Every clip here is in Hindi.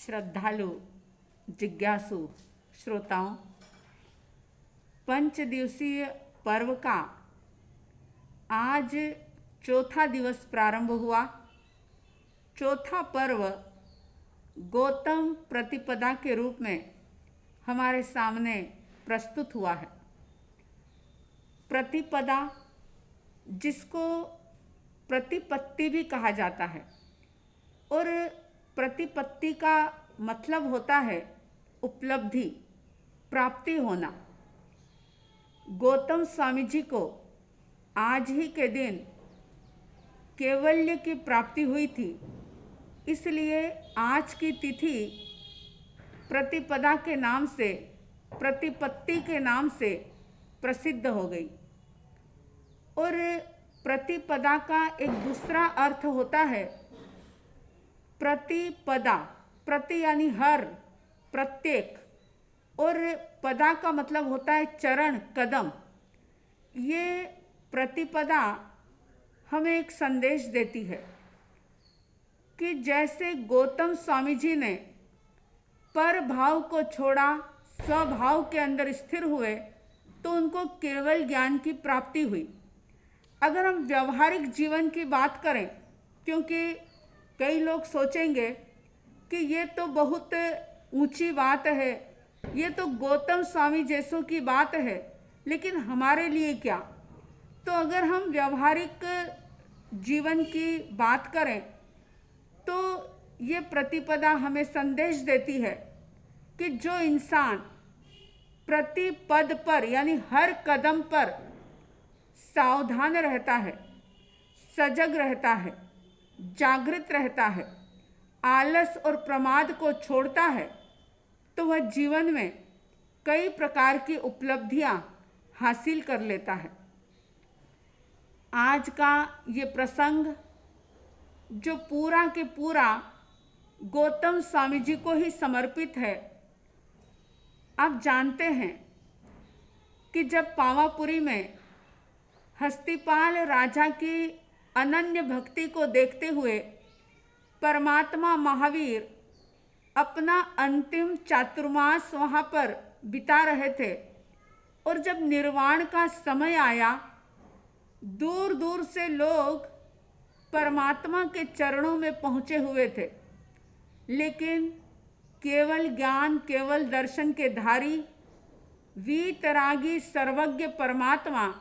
श्रद्धालु जिज्ञासु श्रोताओं, पंच दिवसीय पर्व का आज चौथा दिवस प्रारंभ हुआ। चौथा पर्व गौतम प्रतिपदा के रूप में हमारे सामने प्रस्तुत हुआ है। प्रतिपदा, जिसको प्रतिपत्ति भी कहा जाता है, और प्रतिपत्ति का मतलब होता है उपलब्धि, प्राप्ति होना। गौतम स्वामी जी को आज ही के दिन कैवल्य की प्राप्ति हुई थी, इसलिए आज की तिथि प्रतिपदा के नाम से, प्रतिपत्ति के नाम से प्रसिद्ध हो गई। और प्रतिपदा का एक दूसरा अर्थ होता है प्रतिपदा। प्रति यानी हर, प्रत्येक, और पदा का मतलब होता है चरण, कदम। ये प्रतिपदा हमें एक संदेश देती है कि जैसे गौतम स्वामी जी ने पर भाव को छोड़ा, स्वभाव के अंदर स्थिर हुए, तो उनको केवल ज्ञान की प्राप्ति हुई। अगर हम व्यवहारिक जीवन की बात करें, क्योंकि कई लोग सोचेंगे कि ये तो बहुत ऊंची बात है, ये तो गौतम स्वामी जैसों की बात है, लेकिन हमारे लिए क्या? तो अगर हम व्यवहारिक जीवन की बात करें तो ये प्रतिपदा हमें संदेश देती है कि जो इंसान प्रति पद पर यानी हर कदम पर सावधान रहता है, सजग रहता है, जागृत रहता है, आलस और प्रमाद को छोड़ता है, तो वह जीवन में कई प्रकार की उपलब्धियां हासिल कर लेता है। आज का ये प्रसंग जो पूरा के पूरा गौतम स्वामी जी को ही समर्पित है। आप जानते हैं कि जब पावापुरी में हस्तिपाल राजा की अनन्य भक्ति को देखते हुए परमात्मा महावीर अपना अंतिम चातुर्मास वहाँ पर बिता रहे थे, और जब निर्वाण का समय आया, दूर दूर से लोग परमात्मा के चरणों में पहुँचे हुए थे, लेकिन केवल ज्ञान, केवल दर्शन के धारी वीतरागी सर्वज्ञ परमात्मा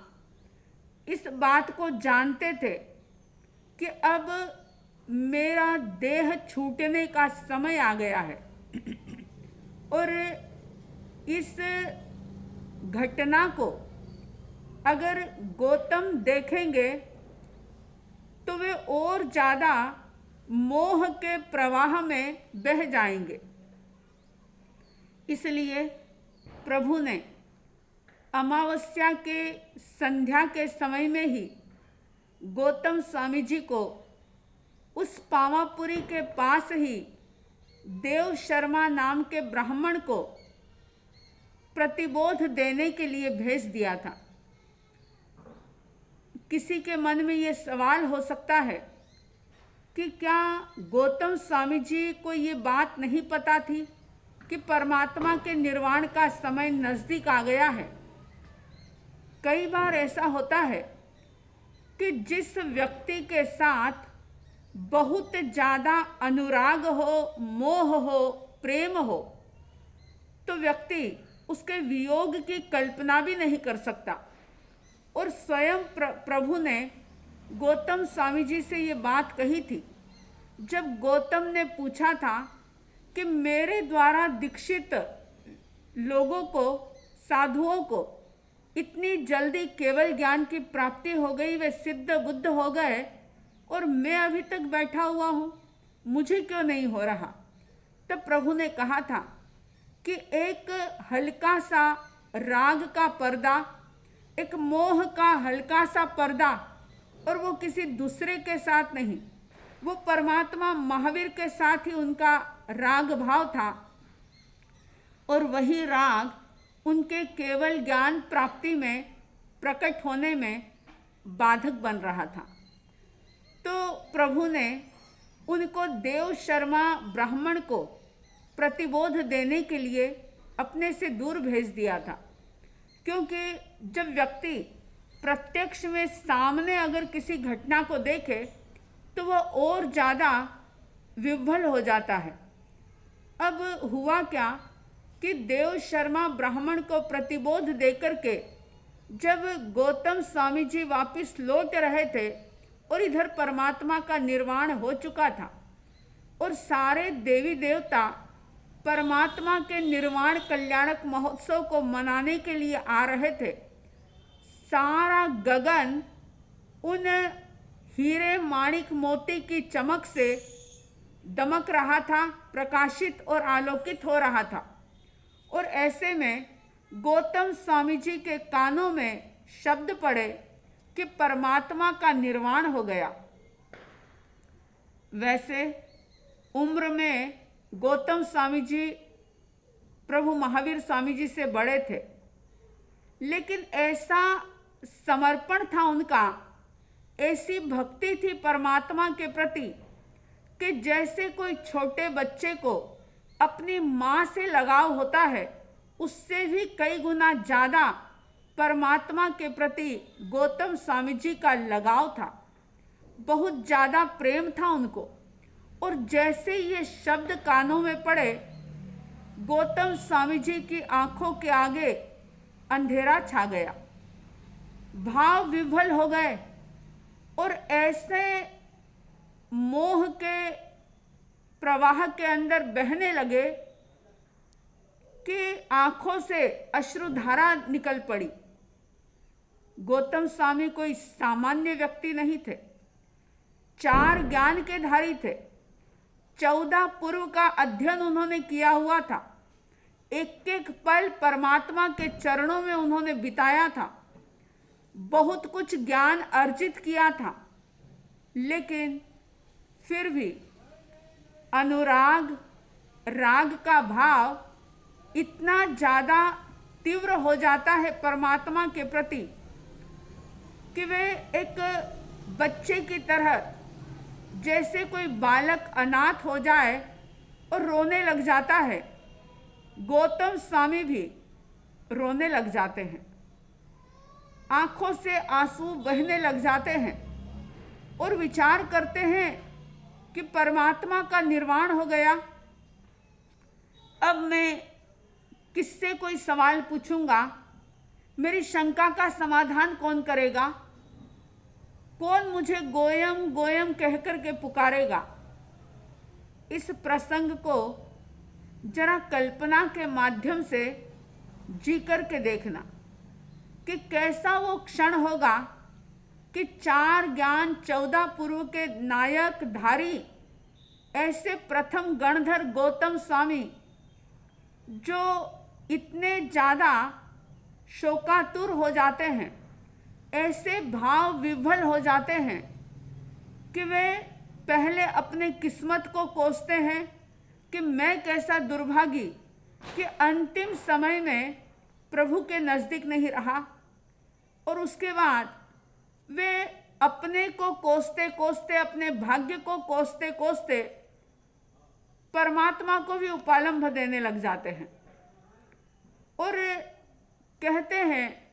इस बात को जानते थे कि अब मेरा देह छूटने का समय आ गया है। और इस घटना को अगर गौतम देखेंगे तो वे और ज़्यादा मोह के प्रवाह में बह जाएंगे। इसलिए प्रभु ने अमावस्या के संध्या के समय में ही गौतम स्वामी जी को उस पावापुरी के पास ही देव शर्मा नाम के ब्राह्मण को प्रतिबोध देने के लिए भेज दिया था। किसी के मन में ये सवाल हो सकता है कि क्या गौतम स्वामी जी को ये बात नहीं पता थी कि परमात्मा के निर्वाण का समय नज़दीक आ गया है? कई बार ऐसा होता है कि जिस व्यक्ति के साथ बहुत ज़्यादा अनुराग हो, मोह हो, प्रेम हो, तो व्यक्ति उसके वियोग की कल्पना भी नहीं कर सकता। और स्वयं प्रभु ने गौतम स्वामी जी से ये बात कही थी। जब गौतम ने पूछा था कि मेरे द्वारा दीक्षित लोगों को, साधुओं को इतनी जल्दी केवल ज्ञान की प्राप्ति हो गई, वे सिद्ध बुद्ध हो गए, और मैं अभी तक बैठा हुआ हूँ, मुझे क्यों नहीं हो रहा? तब प्रभु ने कहा था कि एक हल्का सा राग का पर्दा, एक मोह का हल्का सा पर्दा, और वो किसी दूसरे के साथ नहीं, वो परमात्मा महावीर के साथ ही उनका राग भाव था, और वही राग उनके केवल ज्ञान प्राप्ति में, प्रकट होने में बाधक बन रहा था। तो प्रभु ने उनको देव शर्मा ब्राह्मण को प्रतिबोध देने के लिए अपने से दूर भेज दिया था, क्योंकि जब व्यक्ति प्रत्यक्ष में सामने अगर किसी घटना को देखे तो वह और ज़्यादा विह्वल हो जाता है। अब हुआ क्या कि देव शर्मा ब्राह्मण को प्रतिबोध देकर के जब गौतम स्वामी जी वापस लौट रहे थे और इधर परमात्मा का निर्वाण हो चुका था और सारे देवी देवता परमात्मा के निर्वाण कल्याणक महोत्सव को मनाने के लिए आ रहे थे, सारा गगन उन हीरे माणिक मोती की चमक से दमक रहा था, प्रकाशित और आलोकित हो रहा था। और ऐसे में गौतम स्वामी जी के कानों में शब्द पड़े कि परमात्मा का निर्वाण हो गया। वैसे उम्र में गौतम स्वामी जी प्रभु महावीर स्वामी जी से बड़े थे, लेकिन ऐसा समर्पण था उनका, ऐसी भक्ति थी परमात्मा के प्रति कि जैसे कोई छोटे बच्चे को अपनी माँ से लगाव होता है, उससे भी कई गुना ज़्यादा परमात्मा के प्रति गौतम स्वामी जी का लगाव था, बहुत ज़्यादा प्रेम था उनको। और जैसे ये शब्द कानों में पड़े, गौतम स्वामी जी की आंखों के आगे अंधेरा छा गया, भाव विह्वल हो गए और ऐसे मोह के प्रवाह के अंदर बहने लगे कि आंखों से अश्रुधारा निकल पड़ी। गौतम स्वामी कोई सामान्य व्यक्ति नहीं थे, 4 ज्ञान के धारी थे, 14 पूर्व का अध्ययन उन्होंने किया हुआ था, एक एक पल परमात्मा के चरणों में उन्होंने बिताया था, बहुत कुछ ज्ञान अर्जित किया था, लेकिन फिर भी अनुराग राग का भाव इतना ज़्यादा तीव्र हो जाता है परमात्मा के प्रति कि वे एक बच्चे की तरह, जैसे कोई बालक अनाथ हो जाए और रोने लग जाता है, गौतम स्वामी भी रोने लग जाते हैं, आंखों से आंसू बहने लग जाते हैं और विचार करते हैं कि परमात्मा का निर्वाण हो गया। अब मैं किससे कोई सवाल पूछूंगा, मेरी शंका का समाधान कौन करेगा, कौन मुझे गोयम गोयम कहकर के पुकारेगा। इस प्रसंग को जरा कल्पना के माध्यम से जी करके देखना कि कैसा वो क्षण होगा कि 4 ज्ञान 14 पूर्व के नायक धारी ऐसे प्रथम गणधर गौतम स्वामी, जो इतने ज़्यादा शोकातुर हो जाते हैं, ऐसे भाव विह्वल हो जाते हैं कि वे पहले अपने किस्मत को कोसते हैं कि मैं कैसा दुर्भागी कि अंतिम समय में प्रभु के नज़दीक नहीं रहा, और उसके बाद वे अपने को कोसते कोसते, अपने भाग्य को कोसते कोसते परमात्मा को भी उपालंभ देने लग जाते हैं और कहते हैं,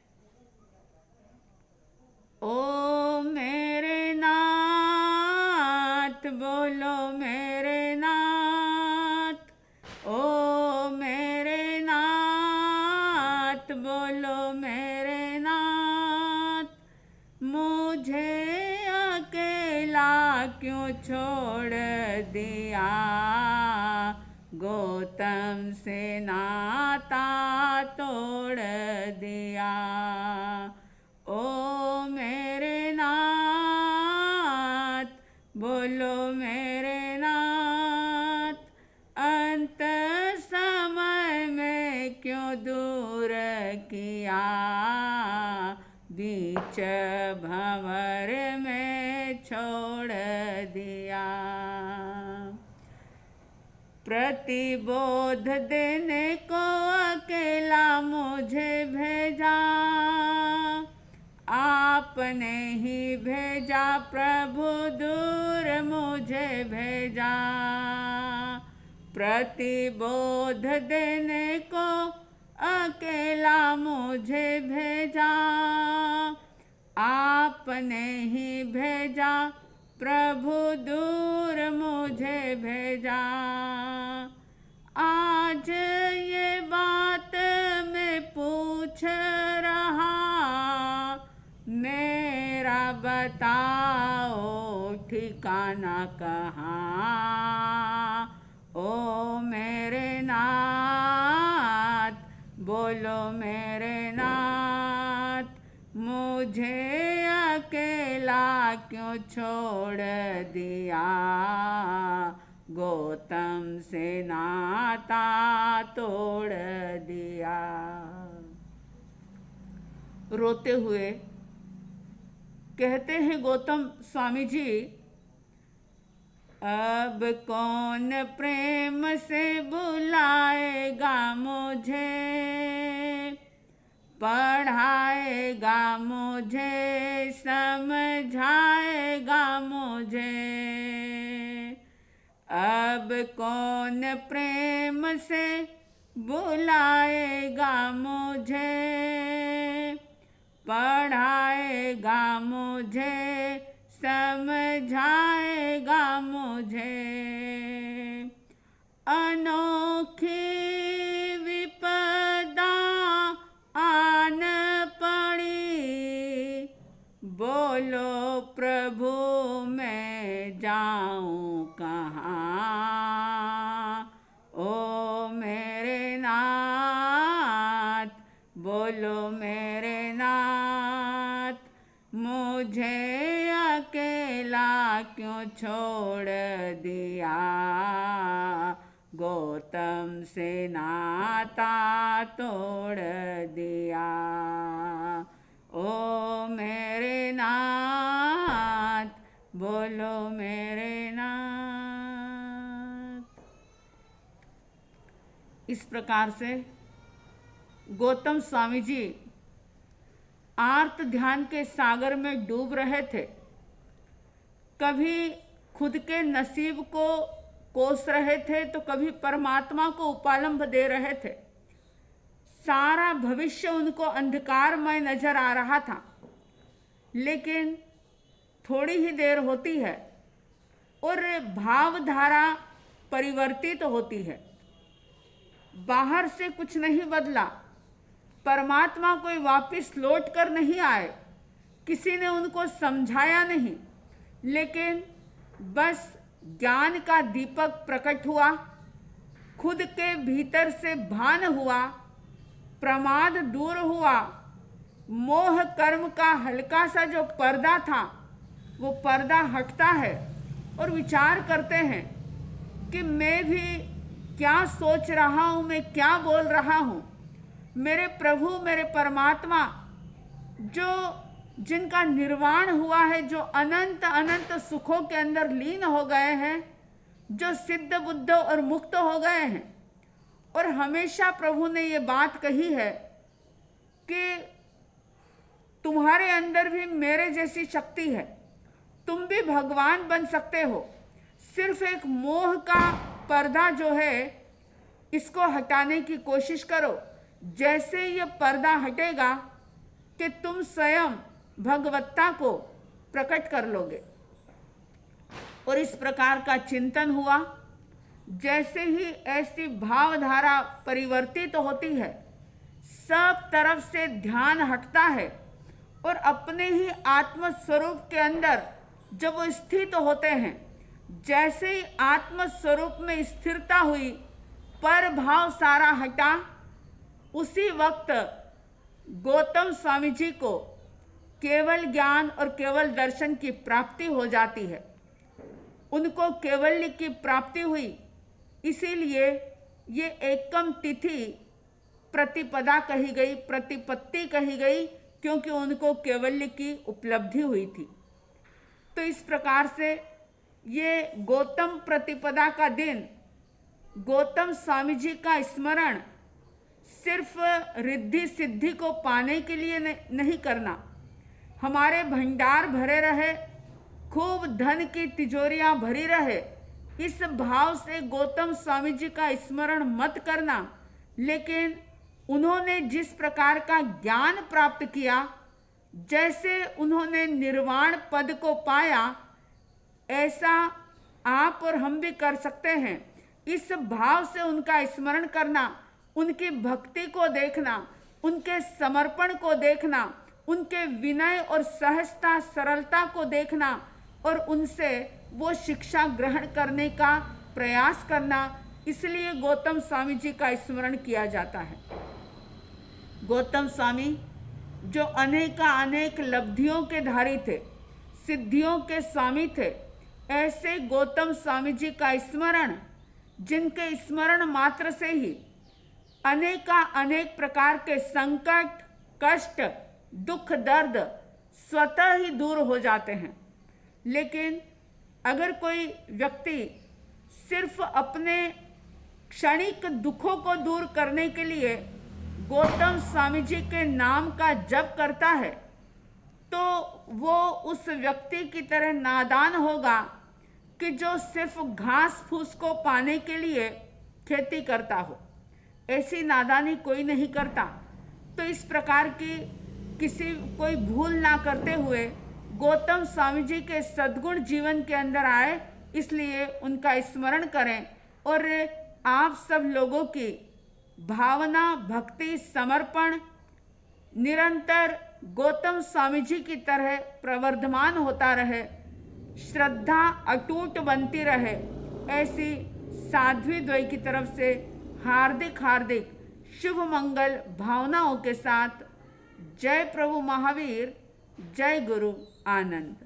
ओ मेरे नाथ बोलो मेरे नाथ, ओ मेरे नाथ बोलो मेरे नाथ, मुझे अकेला क्यों छोड़ दिया, गौतम से नाता तोड़ दिया। ओ मेरे नाथ बोलो मेरे नाथ, अंत समय में क्यों दूर किया, बीच भंवर में छोड़ दिया। प्रतिबोध देने को अकेला मुझे भेजा, आपने ही भेजा प्रभु, दूर मुझे भेजा। प्रतिबोध देने को अकेला मुझे भेजा, आपने ही भेजा प्रभु, दूर मुझे भेजा। आज ये बात मैं पूछ रहा, मेरा बताओ ठिकाना कहाँ। ओ मेरे नाथ, बोलो मेरे नाथ, मुझे अकेला क्यों छोड़ दिया, गौतम से नाता तोड़ दिया। रोते हुए कहते हैं गौतम स्वामी जी, अब कौन प्रेम से बुलाएगा मुझे, पढ़ाएगा मुझे, समझाएगा मुझे। अब कौन प्रेम से बुलाएगा मुझे, पढ़ाएगा मुझे, समझाएगा मुझे। अनोखी विपदा आन पड़ी, बोलो प्रभु मैं जाऊं कहाँ। ओ मेरे नाथ, बोलो मेरे नाथ, मुझे अकेला क्यों छोड़ दिया, गौतम से नाता तोड़ दिया। ओ मेरे नाथ, बोलो मेरे नाथ। इस प्रकार से गौतम स्वामी जी आर्त ध्यान के सागर में डूब रहे थे। कभी खुद के नसीब को कोस रहे थे तो कभी परमात्मा को उपालंब दे रहे थे। सारा भविष्य उनको अंधकारमय नजर आ रहा था। लेकिन थोड़ी ही देर होती है और भावधारा परिवर्तित होती है। बाहर से कुछ नहीं बदला, परमात्मा कोई वापस लौट कर नहीं आए, किसी ने उनको समझाया नहीं, लेकिन बस ज्ञान का दीपक प्रकट हुआ, खुद के भीतर से भान हुआ, प्रमाद दूर हुआ, मोह कर्म का हल्का सा जो पर्दा था वो पर्दा हटता है और विचार करते हैं कि मैं भी क्या सोच रहा हूँ, मैं क्या बोल रहा हूँ। मेरे प्रभु, मेरे परमात्मा जो जिनका निर्वाण हुआ है, जो अनंत अनंत सुखों के अंदर लीन हो गए हैं, जो सिद्ध बुद्ध और मुक्त हो गए हैं। और हमेशा प्रभु ने ये बात कही है कि तुम्हारे अंदर भी मेरे जैसी शक्ति है, तुम भी भगवान बन सकते हो। सिर्फ एक मोह का पर्दा जो है इसको हटाने की कोशिश करो। जैसे ये पर्दा हटेगा कि तुम स्वयं भगवत्ता को प्रकट कर लोगे। और इस प्रकार का चिंतन हुआ। जैसे ही ऐसी भावधारा परिवर्तित होती है, सब तरफ से ध्यान हटता है और अपने ही आत्मस्वरूप के अंदर जब वो स्थित होते हैं, जैसे ही आत्मस्वरूप में स्थिरता हुई, पर भाव सारा हटा, उसी वक्त गौतम स्वामी जी को केवल ज्ञान और केवल दर्शन की प्राप्ति हो जाती है। उनको केवल्य की प्राप्ति हुई, इसीलिए ये एकम तिथि प्रतिपदा कही गई, प्रतिपत्ति कही गई, क्योंकि उनको केवल्य की उपलब्धि हुई थी। तो इस प्रकार से ये गौतम प्रतिपदा का दिन, गौतम स्वामी जी का स्मरण सिर्फ रिद्धि सिद्धि को पाने के लिए नहीं करना। हमारे भंडार भरे रहे, खूब धन की तिजोरियां भरी रहे, इस भाव से गौतम स्वामी जी का स्मरण मत करना, लेकिन उन्होंने जिस प्रकार का ज्ञान प्राप्त किया, जैसे उन्होंने निर्वाण पद को पाया, ऐसा आप और हम भी कर सकते हैं। इस भाव से उनका स्मरण करना, उनकी भक्ति को देखना, उनके समर्पण को देखना, उनके विनय और सहजता सरलता को देखना और उनसे वो शिक्षा ग्रहण करने का प्रयास करना, इसलिए गौतम स्वामी जी का स्मरण किया जाता है। गौतम स्वामी जो अनेक लब्धियों के धारी थे, सिद्धियों के स्वामी थे, ऐसे गौतम स्वामी जी का स्मरण, जिनके स्मरण मात्र से ही अनेक प्रकार के संकट, कष्ट, दुख, दर्द स्वतः ही दूर हो जाते हैं। लेकिन अगर कोई व्यक्ति सिर्फ अपने क्षणिक दुखों को दूर करने के लिए गौतम स्वामी जी के नाम का जप करता है, तो वो उस व्यक्ति की तरह नादान होगा कि जो सिर्फ घास फूस को पाने के लिए खेती करता हो। ऐसी नादानी कोई नहीं करता। तो इस प्रकार की कोई भूल ना करते हुए गौतम स्वामी जी के सद्गुण जीवन के अंदर आए, इसलिए उनका स्मरण करें और आप सब लोगों की भावना, भक्ति, समर्पण निरंतर गौतम स्वामी जी की तरह प्रवर्धमान होता रहे, श्रद्धा अटूट बनती रहे। ऐसी साध्वी द्वय की तरफ से हार्दिक शुभ मंगल भावनाओं के साथ जय प्रभु महावीर, जय गुरु आनंद।